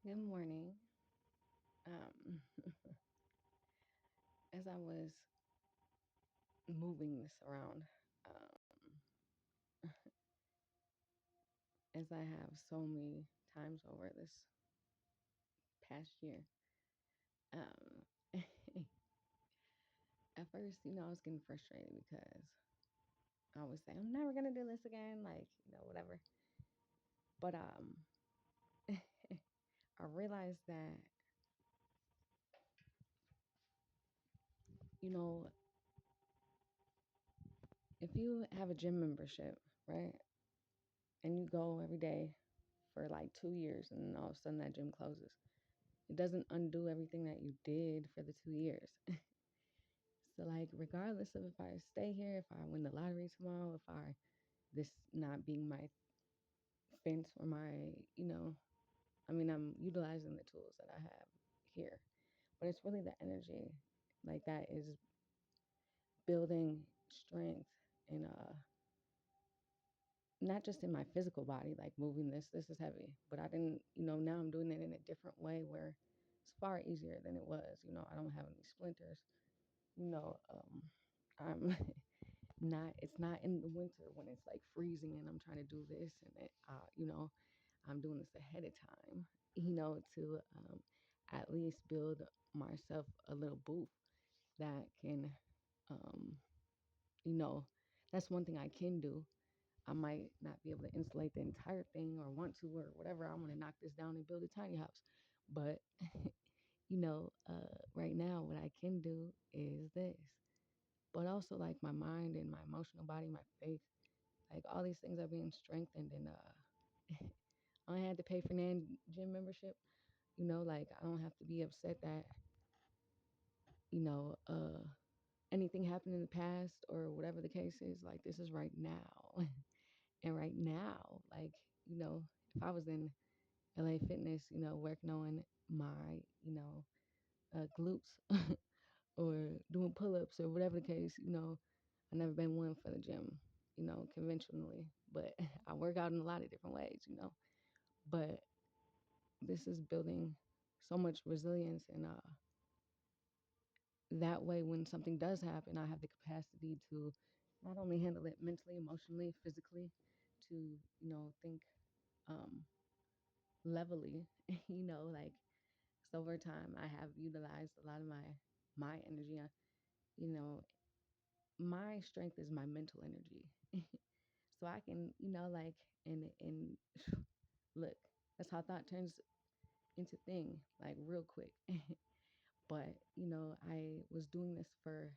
Good morning. Um, as I was moving this around, as I have so many times over this past year, um, at first, I was getting frustrated because I was saying, I'm never going to do this again, like, whatever. But I realized that, you know, if you have a gym membership, right, and you go every day for like 2 years and all of a sudden that gym closes, it doesn't undo everything that you did for the 2 years. So like regardless of if I stay here, if I win the lottery tomorrow, if I this not being my fence or my, I'm utilizing the tools that I have here. But it's really the energy like that is building strength and not just in my physical body, like moving this is heavy, but I didn't, now I'm doing it in a different way where it's far easier than it was. I don't have any splinters, you know, I'm it's not in the winter when it's like freezing and I'm trying to do this and I'm doing this ahead of time, to at least build myself a little booth that can, um, you know, that's one thing I can do. I might not be able to insulate the entire thing or want to or whatever. I want to knock this down and build a tiny house. But, right now, what I can do is this. But also, like my mind and my emotional body, my faith, like all these things are being strengthened. And I had to pay for Nan gym membership. Like I don't have to be upset that, you know, uh, anything happened in the past or whatever the case is. Like this is right now. And right now, like, if I was in LA Fitness, working on my, glutes or doing pull ups or whatever the case, I've never been one for the gym, conventionally, but I work out in a lot of different ways, but this is building so much resilience and that way when something does happen, I have the capacity to not only handle it mentally, emotionally, physically, to, think um levelly, like so over time I have utilized a lot of my energy. You know, my strength is my mental energy. So I can, like and look, that's how thought turns into thing, like real quick. But, I was doing this for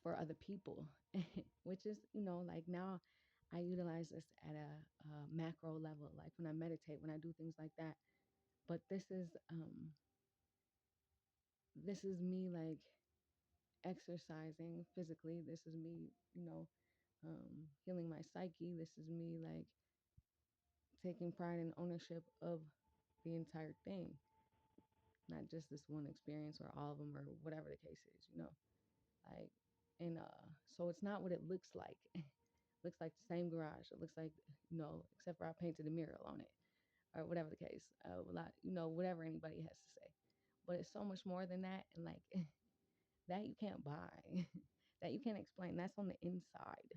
other people, which is, like now I utilize this at a macro level, like when I meditate, when I do things like that. But this is me like exercising physically. This is me, healing my psyche. This is me like taking pride and ownership of the entire thing, not just this one experience or all of them or whatever the case is, like, and so it's not what it looks like. It looks like the same garage. It looks like, except for I painted a mural on it or whatever the case, a lot, whatever anybody has to say. But it's so much more than that, and like that you can't buy, that you can't explain. That's on the inside.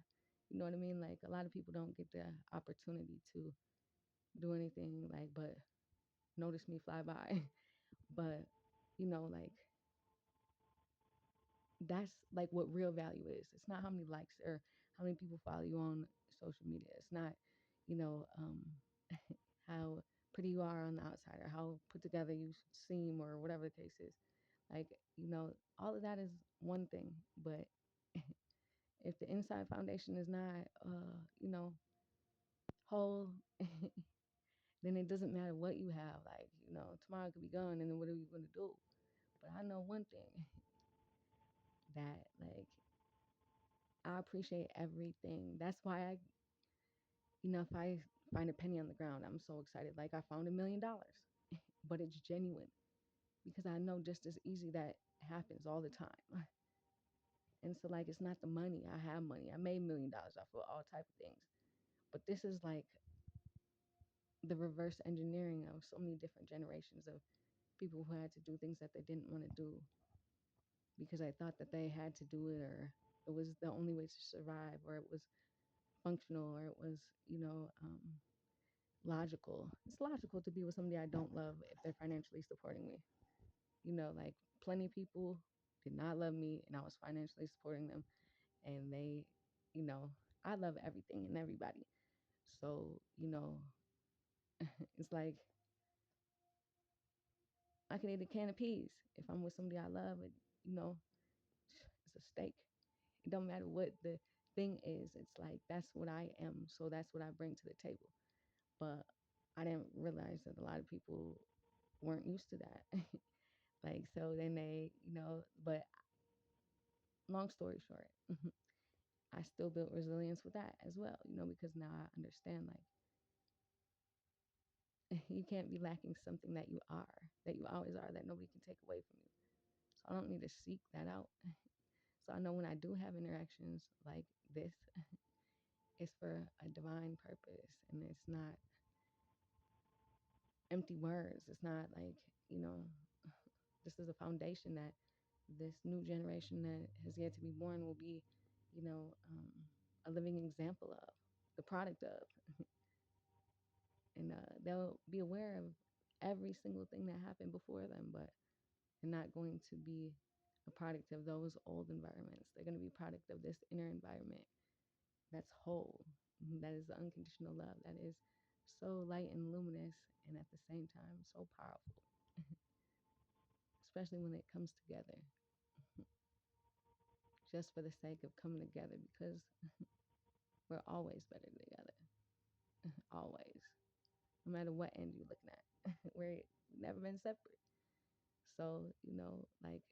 You know what I mean? Like a lot of people don't get the opportunity to do anything like but notice me fly by. But like that's like what real value is. It's not how many likes or how many people follow you on social media. It's not, you know, um, how pretty you are on the outside or how put together you seem or whatever the case is. Like, all of that is one thing, but if the inside foundation is not, whole, then it doesn't matter what you have. Like, tomorrow could be gone, and then what are you gonna do? But I know one thing that, like, I appreciate everything. That's why if I find a penny on the ground, I'm so excited. Like I found $1 million, but it's genuine because I know just as easy that happens all the time. And so like it's not the money. I have money. I made $1 million off of all type of things. But this is like the reverse engineering of so many different generations of people who had to do things that they didn't want to do because I thought that they had to do it, or it was the only way to survive, or it was functional, or it was, logical. It's logical to be with somebody I don't love if they're financially supporting me. Like plenty of people did not love me and I was financially supporting them. And they, you know, I love everything and everybody. So, it's like I can eat a can of peas if I'm with somebody I love. You know, it's a steak. It don't matter what the thing is. It's like that's what I am. So that's what I bring to the table. But I didn't realize that a lot of people weren't used to that. Like, so then they, but long story short, I still built resilience with that as well, because now I understand like you can't be lacking something that you are, that you always are, that nobody can take away from you. So I don't need to seek that out. So I know when I do have interactions like this, it's for a divine purpose and it's not empty words. It's not like, you know, this is a foundation that this new generation that has yet to be born will be, you know, a living example of, the product of. And they'll be aware of every single thing that happened before them, but they're not going to be a product of those old environments. They're going to be a product of this inner environment that's whole, that is the unconditional love, that is so light and luminous and at the same time so powerful, especially when it comes together, just for the sake of coming together, because we're always better together, always, no matter what end you're looking at. We're never been separate. So, like,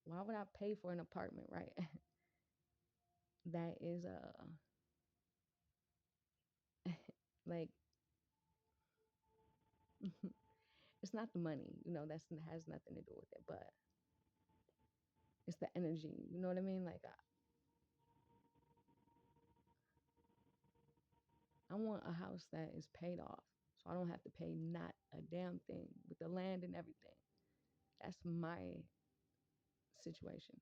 why would I pay for an apartment, right? That is like it's not the money, that's has nothing to do with it, but it's the energy. You know what I mean? Like I want a house that is paid off, so I don't have to pay not a damn thing with the land and everything. That's my situation.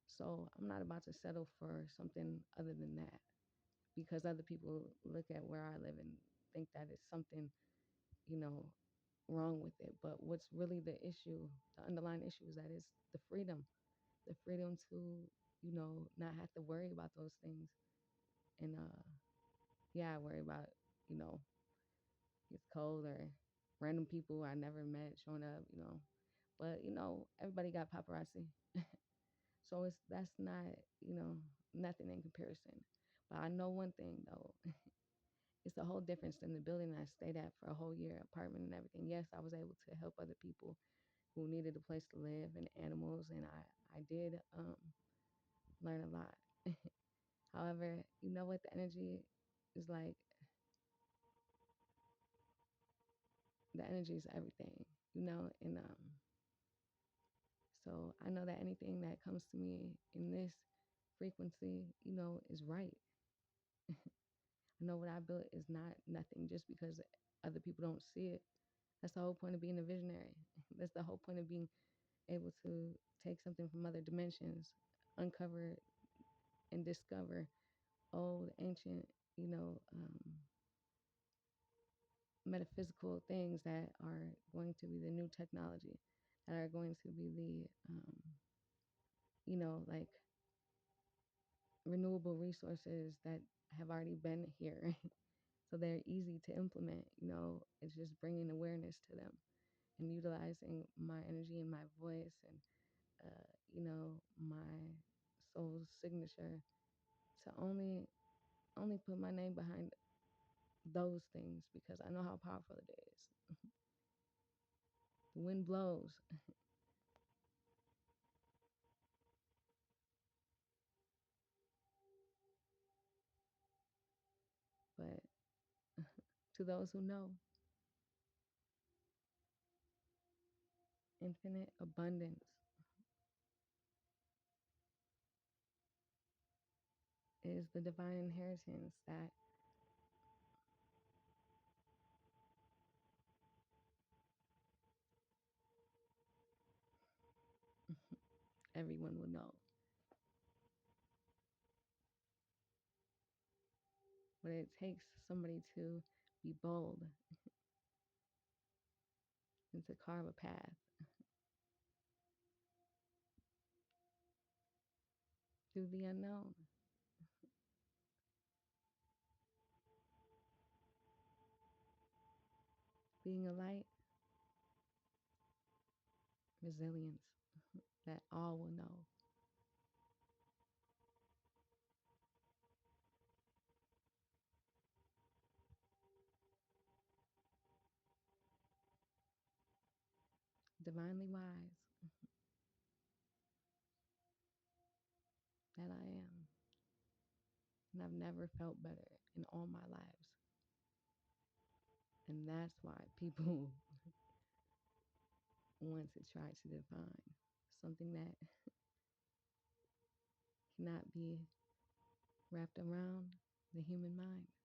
So I'm not about to settle for something other than that because other people look at where I live and think that it's something, you know, wrong with it. But what's really the issue, the underlying issue is that it's the freedom to, not have to worry about those things. And yeah, I worry about, you know, it's cold or random people I never met showing up, But, everybody got paparazzi. So that's not, nothing in comparison. But I know one thing though. It's a whole difference than the building I stayed at for a whole year, apartment and everything. Yes, I was able to help other people who needed a place to live and animals, and I did learn a lot. However, you know what, the energy is like, the energy is everything, and so I know that anything that comes to me in this frequency, is right. I know what I built is not nothing just because other people don't see it. That's the whole point of being a visionary. That's the whole point of being able to take something from other dimensions, uncover and discover old, ancient, metaphysical things that are going to be the new technology, that are going to be the, like renewable resources that have already been here. So they're easy to implement. It's just bringing awareness to them and utilizing my energy and my voice and, my soul's signature to only put my name behind those things because I know how powerful it is. The wind blows. But to those who know, infinite abundance is the divine inheritance that everyone will know. But it takes somebody to be bold and to carve a path through the unknown. Being a light, resilience that all will know. Divinely wise that I am. And I've never felt better in all my lives. And that's why people want to try to define something that cannot be wrapped around the human mind.